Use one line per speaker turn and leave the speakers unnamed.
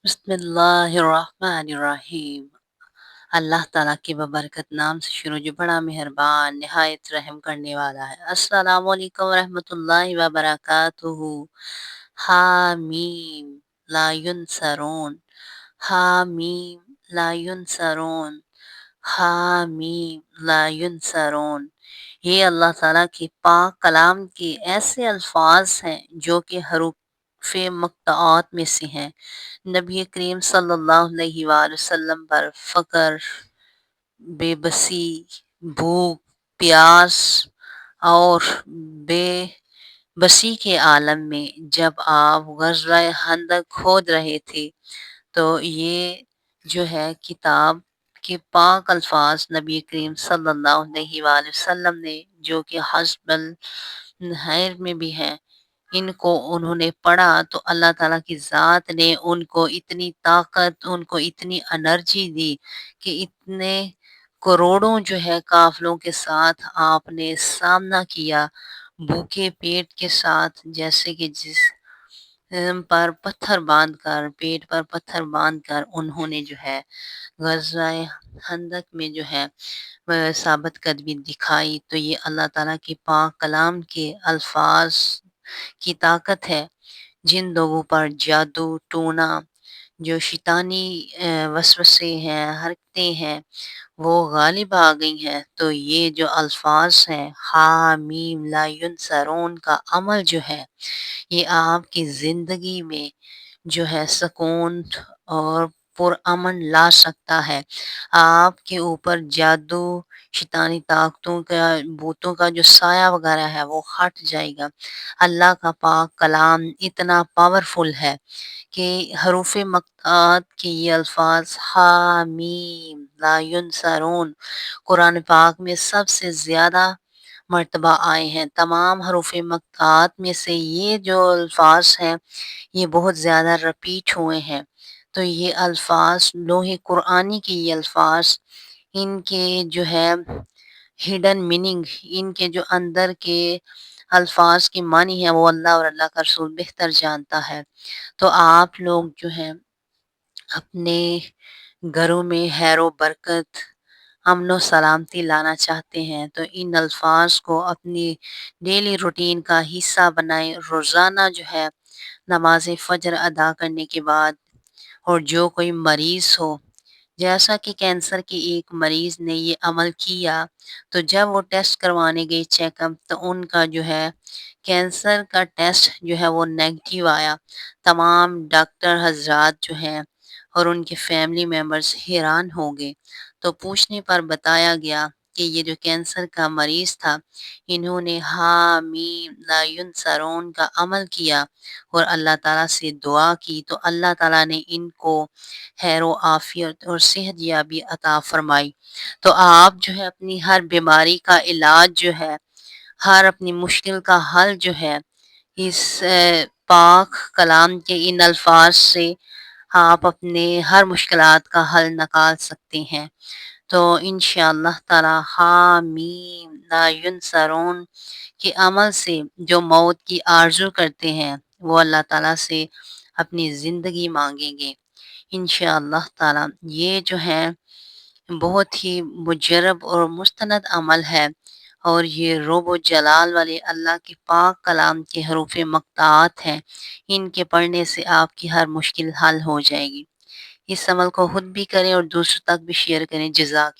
बिस्मिल्लाहिर्रहमानिर्रहीम। अल्लाह ताला के बबरकत नाम से शुरू जो बड़ा मेहरबान निहायत रहम करने वाला है। अस्सलामु अलैकुम रहमतुल्लाहि व बरकातुहू। हामीम ला युनसरून, हामीम ला युनसरून, हामीम ला युनसरून। ये अल्लाह ताला के पाक कलाम के ऐसे अल्फाज हैं जो कि हरूफ मक़ताआत में से हैं। नबी करीम सल्लल्लाहु अलैहि वसल्लम पर फ़क्र, बेबसी, भूख, प्यास और बेबसी के आलम में जब आप ग़ज़वा खंदक खोद रहे थे, तो ये जो है किताब के पाक अल्फाज नबी करीम सल्लल्लाहु अलैहि वसल्लम ने जो कि हस्बल नहर में भी हैं, इनको उन्होंने पढ़ा तो अल्लाह ताला की ज़ात ने उनको इतनी ताकत, उनको इतनी एनर्जी दी कि इतने करोड़ों जो है काफ़िलों के साथ आपने सामना किया, भूखे पेट के साथ, जैसे कि जिस पर पत्थर बाँधकर, पेट पर पत्थर बाँधकर उन्होंने जो है ग़ज़वाए खंदक में जो है साबित कदमी दिखाई। तो ये अल्लाह ताला के पाक कलाम के अल्फाज़ की ताकत है। जिन लोगों पर जादू, टोना, जो शैतानी वसवसे हैं, हरकतें हैं, वो गालिब आ गई हैं। तो ये जो अल्फाज़ हैं हामीम ला युनसरून का अमल जो है, ये आपकी ज़िंदगी में जो है सुकून और पुरअमन ला सकता है। आपके ऊपर जादू, शैतानी ताकतों का, भूतों का जो साया वगैरह है वो हट जाएगा। अल्लाह का पाक कलाम इतना पावरफुल है कि हरूफ मक़तात के ये अल्फाज हामीम ला युनसरून कुरान पाक में सबसे ज़्यादा मर्तबा आए हैं। तमाम हरूफ मक़तात में से ये जो अल्फाज हैं, ये बहुत ज़्यादा रिपीट हुए हैं। तो ये अल्फाज लोहे कुरानी के ये अल्फाज, इनके जो है हिडन मीनिंग, इनके जो अंदर के अल्फाज की मानी है वो अल्लाह और अल्लाह का रसूल बेहतर जानता है। तो आप लोग जो हैं अपने घरों में खैर बरकत, अमन सलामती लाना चाहते हैं तो इन अल्फाज को अपनी डेली रूटीन का हिस्सा बनाएं। रोज़ाना जो है नमाज फ़जर अदा करने के बाद, और जो कोई मरीज़ हो, जैसा कि कैंसर के एक मरीज़ ने ये अमल किया, तो जब वो टेस्ट करवाने गए चेकअप, तो उनका जो है कैंसर का टेस्ट जो है वो नेगेटिव आया। तमाम डॉक्टर हज़रात जो हैं और उनके फैमिली मेंबर्स हैरान हो गए। तो पूछने पर बताया गया कि ये जो कैंसर का मरीज़ था, इन्होंने हामीम ला युनसरून का अमल किया और अल्लाह ताला से दुआ की, तो अल्लाह ताला ने इनको खैर व आफ़ियत और सेहतयाबी अता फ़रमाई। तो आप जो है अपनी हर बीमारी का इलाज जो है, हर अपनी मुश्किल का हल जो है, इस पाक कलाम के इन अल्फाज से आप अपने हर मुश्किलात का हल निकाल सकते हैं। तो इंशाअल्लाह ताला हामीम ला युनसरून के अमल से जो मौत की आरज़ू करते हैं, वो अल्लाह ताला से अपनी ज़िंदगी माँगेंगे। इंशाअल्लाह ताला ये जो है बहुत ही मुजरब और मुस्तनद अमल है, और ये रोब जलाल वाले अल्लाह के पाक कलाम के हरूफ मक़तात हैं। इनके पढ़ने से आपकी हर मुश्किल हल हो जाएगी। इस अमल को खुद भी करें और दूसरों तक भी शेयर करें। जज़ाक